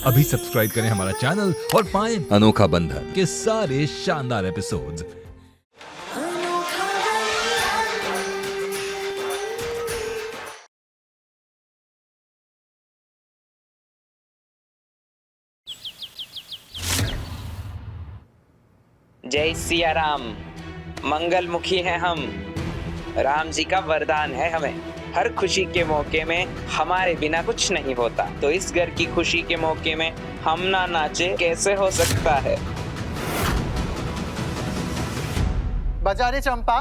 अभी सब्सक्राइब करें हमारा चैनल और पाएं अनोखा बंधन के सारे शानदार एपिसोड्स। जय सिया राम। मंगलमुखी हैं हम। राम जी का वरदान है हमें, हर खुशी के मौके में हमारे बिना कुछ नहीं होता। तो इस घर की खुशी के मौके में हम ना नाचे कैसे हो सकता है। बजा रे चंपा।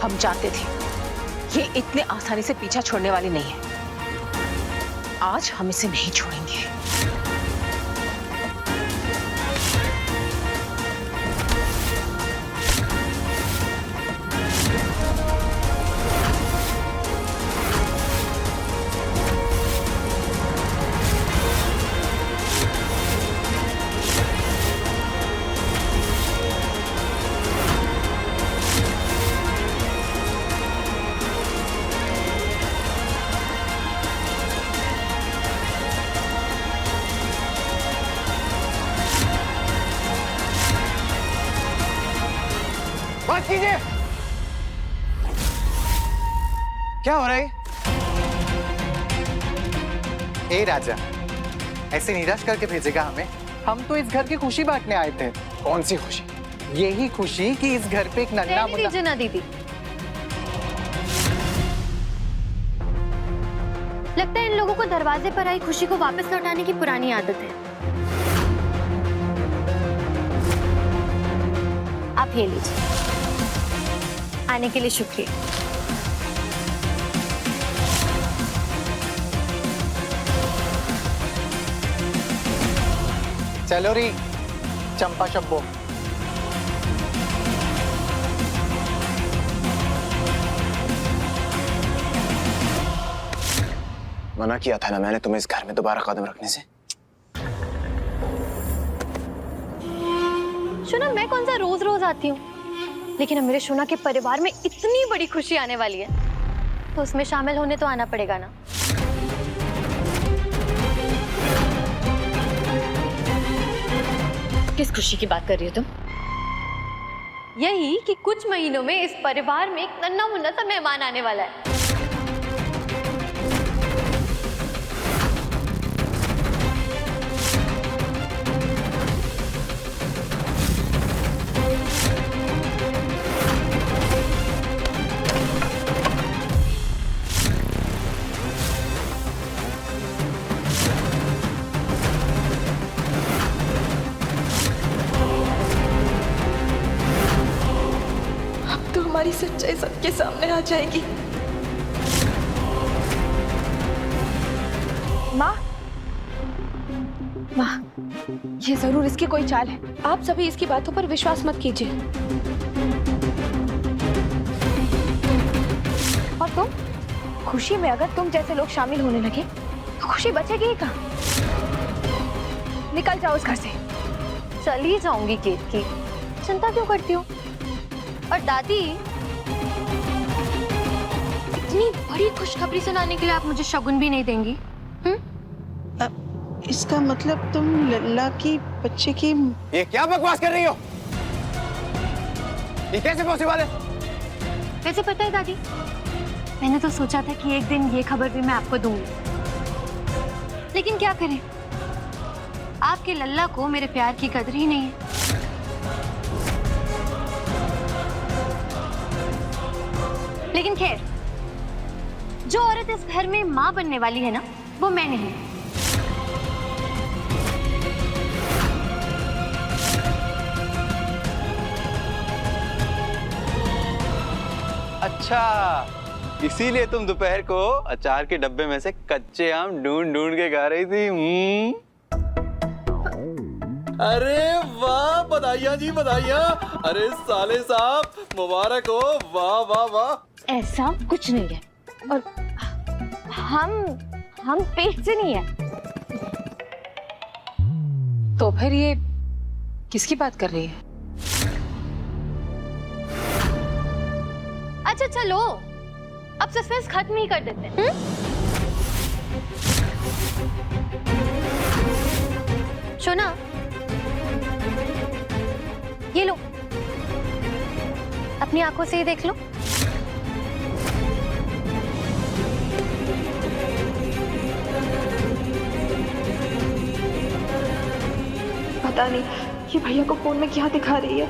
हम जानते थे ये इतने आसानी से पीछा छोड़ने वाली नहीं है। आज हम इसे नहीं छोड़ेंगे। बात कीजिए। क्या हो रहा है? ए राजा, ऐसे निराश करके भेजेगा हमें? हम तो इस घर की खुशी बांटने आए थे। कौन सी खुशी? यही खुशी कि इस घर पे एक नन्हा मुन्ना। दीजिए ना दीदी, लगता है इन लोगों को दरवाजे पर आई खुशी को वापस लौटाने की पुरानी आदत है। आप ये लीजिए। आने के लिए शुक्रिया। चलो री चंपा शब्बो। मना किया था ना मैंने तुम्हें इस घर में दोबारा कदम रखने से। शुना, मैं कौन सा रोज रोज आती हूँ, लेकिन अब मेरे शुना के परिवार में इतनी बड़ी खुशी आने वाली है तो उसमें शामिल होने तो आना पड़ेगा ना। किस खुशी की बात कर रही हो तुम? यही कि कुछ महीनों में इस परिवार में एक नन्हा मुन्ना सा मेहमान आने वाला है। हमारी सच्चाई सबके सामने आ जाएगी। माँ, माँ, ये जरूर इसकी कोई चाल है। आप सभी इसकी बातों पर विश्वास मत कीजिए। और तुम, खुशी में अगर तुम जैसे लोग शामिल होने लगे तो खुशी बचेगी ही कहाँ? निकल जाओ इस घर से। चली जाऊंगी केत की, चिंता क्यों करती हो? और दादी, इतनी बड़ी खुशखबरी सुनाने के लिए आप मुझे शगुन भी नहीं देंगी? इसका मतलब तुम लल्ला की बच्चे की। ये क्या बकवास कर रही हो? ये कैसे पॉसिबल है? वैसे पता है दादी, मैंने तो सोचा था कि एक दिन ये खबर भी मैं आपको दूंगी, लेकिन क्या करें, आपके लल्ला को मेरे प्यार की कदर ही नहीं है। लेकिन खैर, जो औरत इस घर में मां बनने वाली है ना, वो मैं नहीं। अच्छा, इसीलिए तुम दोपहर को अचार के डब्बे में से कच्चे आम ढूंढ ढूंढ के खा रही थी। अरे वाह, बधाइयाँ जी बधाइयाँ। अरे साले साहब मुबारक हो, वाह वाह वाह। ऐसा कुछ नहीं है, और हम पेट से नहीं है। तो फिर ये किसकी बात कर रही है? अच्छा चलो, अब सस्पेंस खत्म ही कर देते हैं। शोना, ये लो, अपनी आंखों से ही देख लो। पता नहीं ये भैया को फोन में क्या दिखा रही है।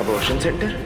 Abortion centre?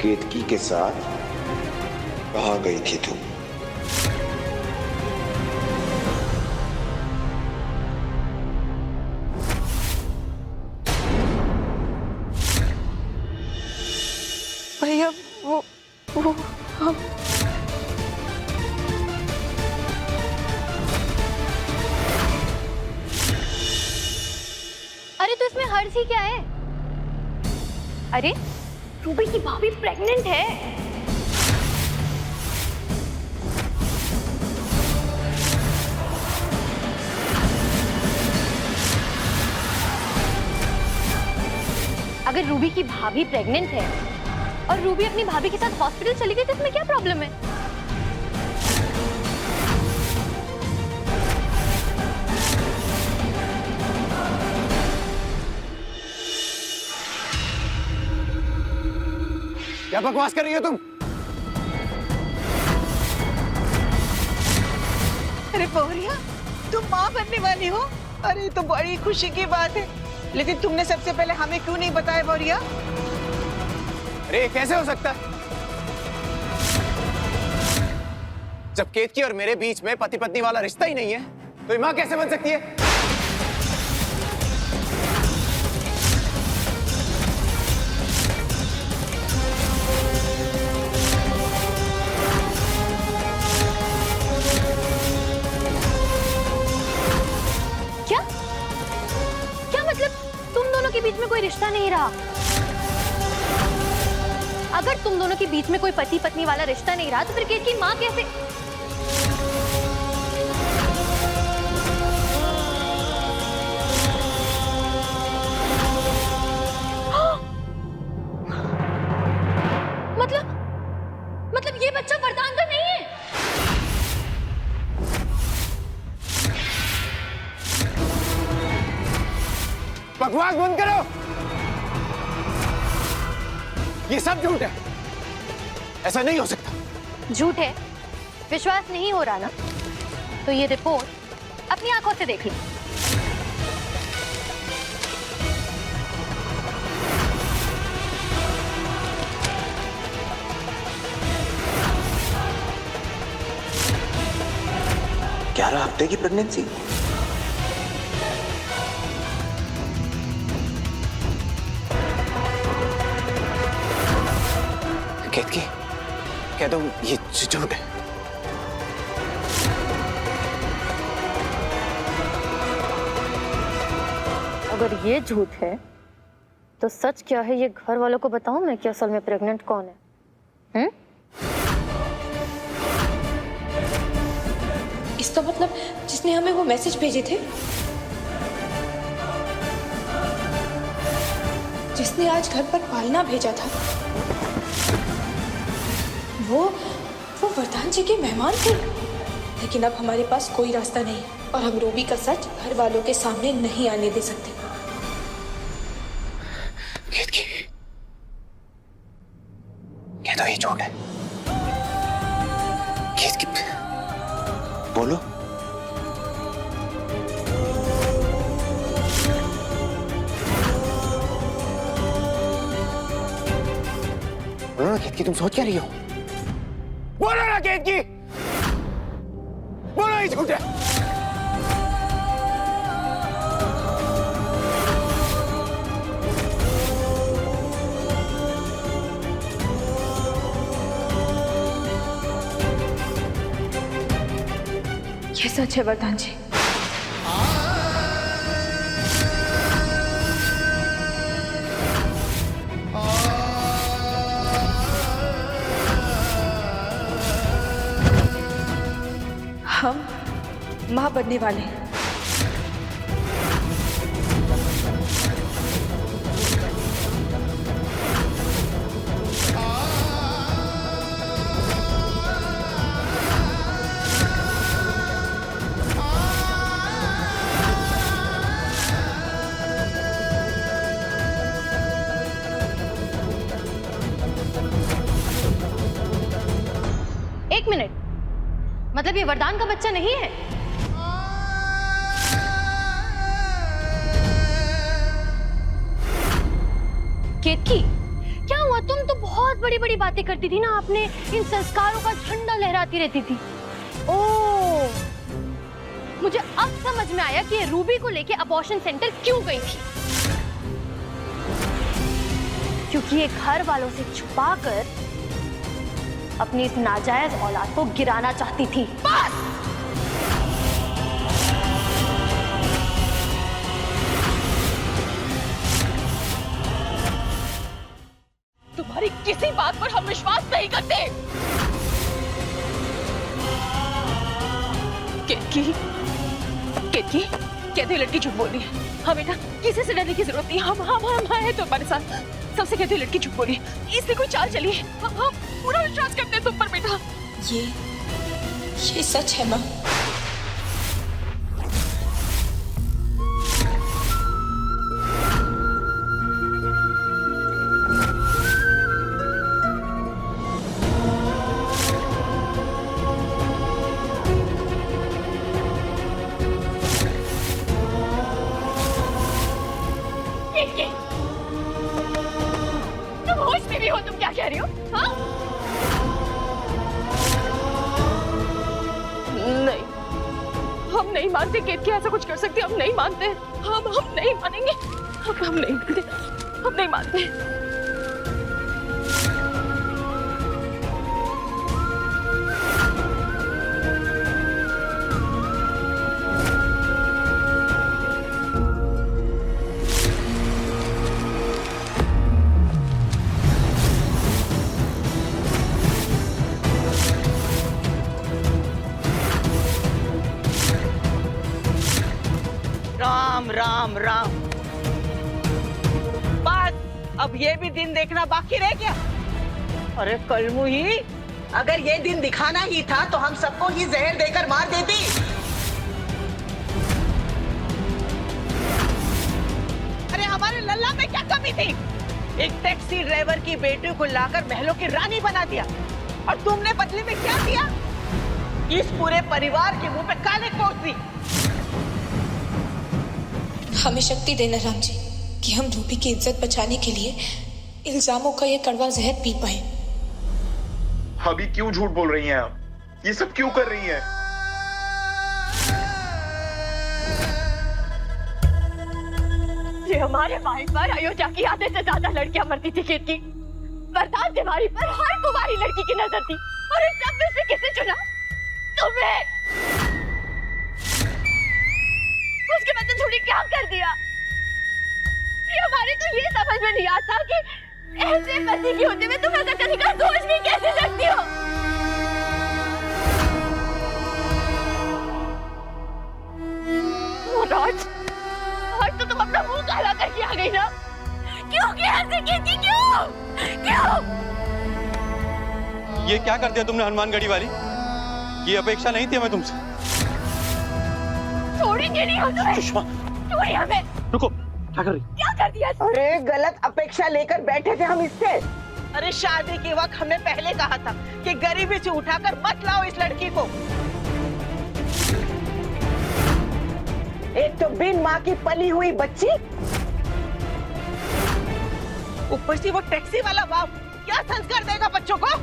केतकी के साथ कहाँ गई थी तुम? भैया वो हम अरे तो इसमें हर्ष ही क्या है? अरे रूबी की भाभी प्रेग्नेंट है। अगर रूबी की भाभी प्रेग्नेंट है और रूबी अपनी भाभी के साथ हॉस्पिटल चली गई तो इसमें क्या प्रॉब्लम है? क्या बकवास कर रही हो तुम? अरे बोरिया, तुम माँ बनने वाली हो? अरे तो बड़ी खुशी की बात है, लेकिन तुमने सबसे पहले हमें क्यों नहीं बताया बोरिया? अरे कैसे हो सकता है? जब केतकी और मेरे बीच में पति पत्नी वाला रिश्ता ही नहीं है तो ये माँ कैसे बन सकती है? क्या क्या मतलब तुम दोनों के बीच में कोई रिश्ता नहीं रहा? अगर तुम दोनों के बीच में कोई पति पत्नी वाला रिश्ता नहीं रहा तो फिर केतकी माँ कैसे? मतलब ये बच्चा वरदान का नहीं है? बकवास बंद करो। ये सब झूठ है, ऐसा नहीं हो सकता। झूठ है? विश्वास नहीं हो रहा ना? तो ये रिपोर्ट अपनी आंखों से देख लो। ग्यारह हफ्ते की प्रेगनेंसी? केतकी, कह दो ये झूठ है। अगर ये झूठ है तो सच क्या है ये घर वालों को बताऊं मैं कि असल में प्रेग्नेंट कौन है? इसका मतलब जिसने हमें वो मैसेज भेजे थे, जिसने आज घर पर पालना भेजा था, वो वरदान जी के मेहमान थे। लेकिन अब हमारे पास कोई रास्ता नहीं और हम रूबी का सच घर वालों के सामने नहीं आने दे सकते। क्या तो ये झूठ है? बोलो। बोलो ना केतकी, तुम सोच क्या रही हो? बोलो ना केतकी, बोलो ये झूठ है। ये सच है वरदान जी। हम मां बनने वाले हैं। एक मिनट, मतलब ये वरदान का बच्चा नहीं है? केतकी, क्या हुआ? तुम तो बहुत बड़ी बड़ी बातें करती थी ना, आपने इन संस्कारों का झंडा लहराती रहती थी। ओह, मुझे अब समझ में आया कि ये रूबी को लेके अबॉर्शन सेंटर क्यों गई थी। क्योंकि ये घर वालों से छुपाकर अपनी इस नाजायज औलाद को गिराना चाहती थी। बस! तुम्हारी किसी बात पर हम विश्वास नहीं करते। केतकी, केतकी, कहते हुए लड़की झूठ बोल रही है। हमें ना किसी से डरने की जरूरत नहीं। हम हैं तुम्हारे साथ। सबसे कहते हुए लड़की झूठ बोल रही है। इसलिए कोई चाल चली है। हम पूरा विश्वास करते हैं तुम पर बेटा। ये सच है माँ। तुम होश में भी हो? तुम क्या कह रही हो? हाँ? नहीं, हम नहीं मानते केतकी ऐसा कुछ कर सकती। हम नहीं मानते। हम नहीं मानेंगे। हम नहीं मानते। हम नहीं मानते। राम राम राम। बस अब ये भी दिन देखना बाकी रह गया। अरे कलमुही, अगर ये दिन दिखाना ही था तो हम सबको ही जहर देकर मार देती। अरे हमारे लल्ला में क्या कमी थी? एक टैक्सी ड्राइवर की बेटी को लाकर महलों की रानी बना दिया और तुमने बदले में क्या दिया? इस पूरे परिवार के मुंह पे काले पोत दी। हमें शक्ति देना राम जी कि हम रूबी की इज्जत बचाने के लिए इल्जामों का ये कड़वा जहर पी पाए। अभी क्यों झूठ बोल रही हैं आप? ये सब क्यों कर रही हैं? ये हमारे भाई पर अयोध्या की आधे से ज्यादा लड़कियां मरती थी केतकी। वरदान तिवारी पर हर कुंवारी लड़की की नजर थी और इस सब में से किसे चुना? तुम्हें। उसके बाद तुमने क्या कर दिया? ये हमारे तो ये समझ में नहीं आता कि ऐसे पति की होते हुए तुम ऐसा करने का सोच भी कैसे सकती हो? राज, आज तो तुम अपना मुंह काला करके आ गई ना? क्यों किया ऐसे की थी? क्यों? क्यों? ये क्या कर दिया तुमने हनुमानगढ़ी वाली? ये अपेक्षा नहीं थी हमें तुमसे। छोड़ेंगे नहीं हम तुम्हें। सुषमा, छोड़िए हमें। रुको, क्या कर रही? क्या कर दिया? अरे गलत अपेक्षा लेकर बैठे थे हम इससे। अरे शादी के वक्त हमने पहले कहा था कि गरीबी से उठाकर मत लाओ इस लड़की को। एक तो बिन माँ की पली हुई बच्ची, ऊपर से वो टैक्सी वाला बाप, क्या संस्कार देगा बच्चों को?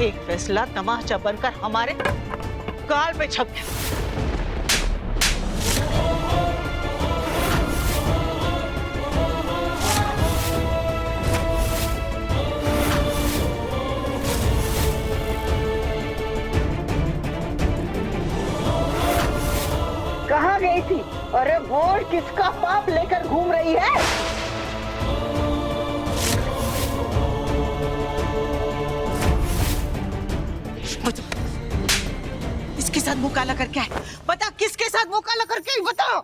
एक फैसला तमाचा बनकर हमारे गाल पे छप गया। कहाँ गई थी? अरे बोल, किसका पाप लेकर घूम रही है? इसके साथ मुंह काला करके आए। बता, किसके साथ मुंह काला करके आई? बताओ।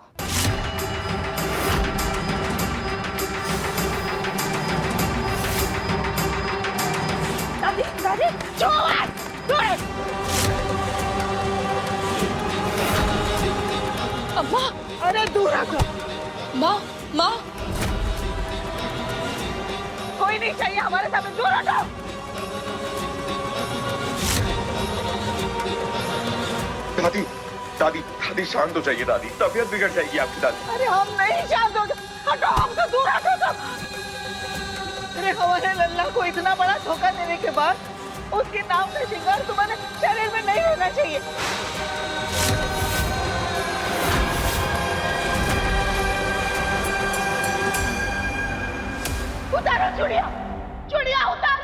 दादी, दादी, छोड़, छोड़। अम्मा, अरे दूर रखो। माँ, माँ, कोई नहीं चाहिए हमारे सामने, दूर हटो। दादी दादी दादी शांत हो जाइए दादी, तबीयत बिगड़ जाएगी आपकी दादी। अरे हम नहीं शांत होते, हटो, हमसे दूर हटो तुम। अरे हमारे लल्ला को इतना बड़ा धोखा देने के बाद उसके नाम का शिंगार तुम्हारे शरीर में नहीं होना चाहिए। उतारो चूड़िया, चूड़िया उतारो।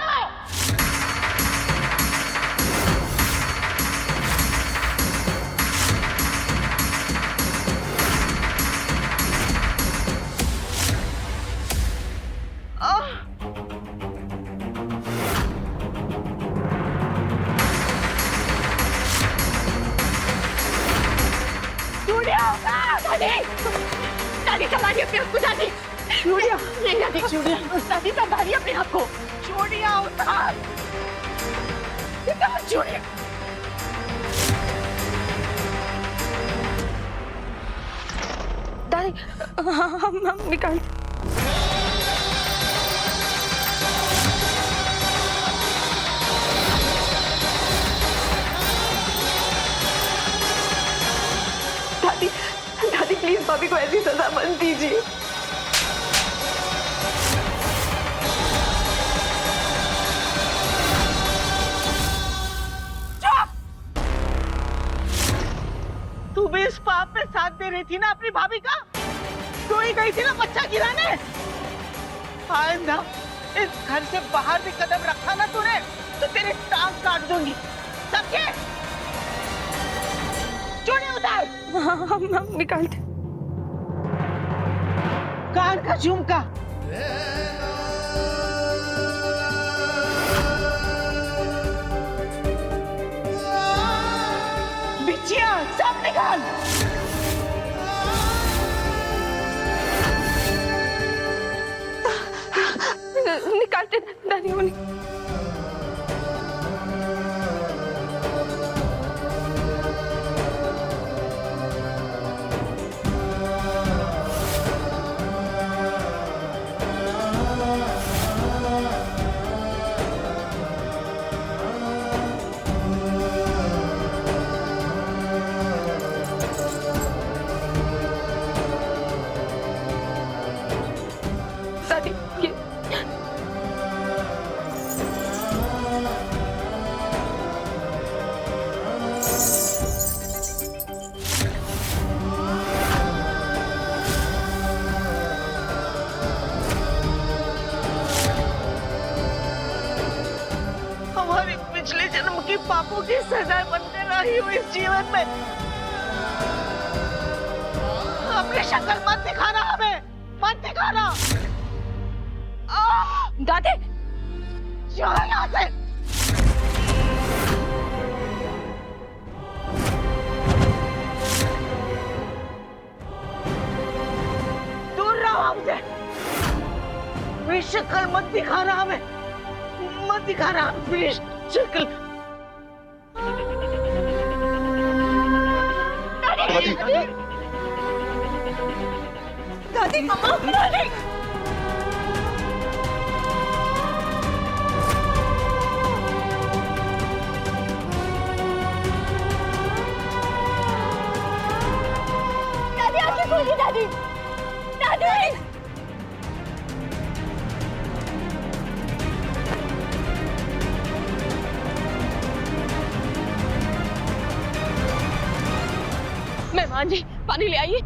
दादी संभालिए अपने आप को। दादी, चूड़िया नहीं, दादी चूड़िया, दादी संभालिए अपने आप को। चूड़िया उतार, उतार चूड़िया। दादी, हम निकाल। दादी, दादी प्लीज भाभी को ऐसी सजा मत दीजिए। तू भी इस पाप में साथ दे रही थी ना अपनी भाभी का? तू ही गई थी ना बच्चा गिराने? आइंदा इस घर से बाहर भी कदम रखा ना तूने तो तेरी टांग काट दूंगी। समझे? चूड़ी उतार। हम निकालते। कान का झुमका, बिछिया सब निकाल। निकालते दादी। पापों की सजा बनकर रही हूँ इस जीवन में। हमने ये शक्ल मत दिखाना हमें, मत दिखाना। दादी जाओ यहाँ से। दूर रहो हमसे। ये शक्ल मत दिखाना हमें, मत दिखाना प्लीज शक्ल। दादी दादी मम्मा दादी। दादी आंखें खोलिए दादी, दादी। मेहमान जी पानी ले आइए।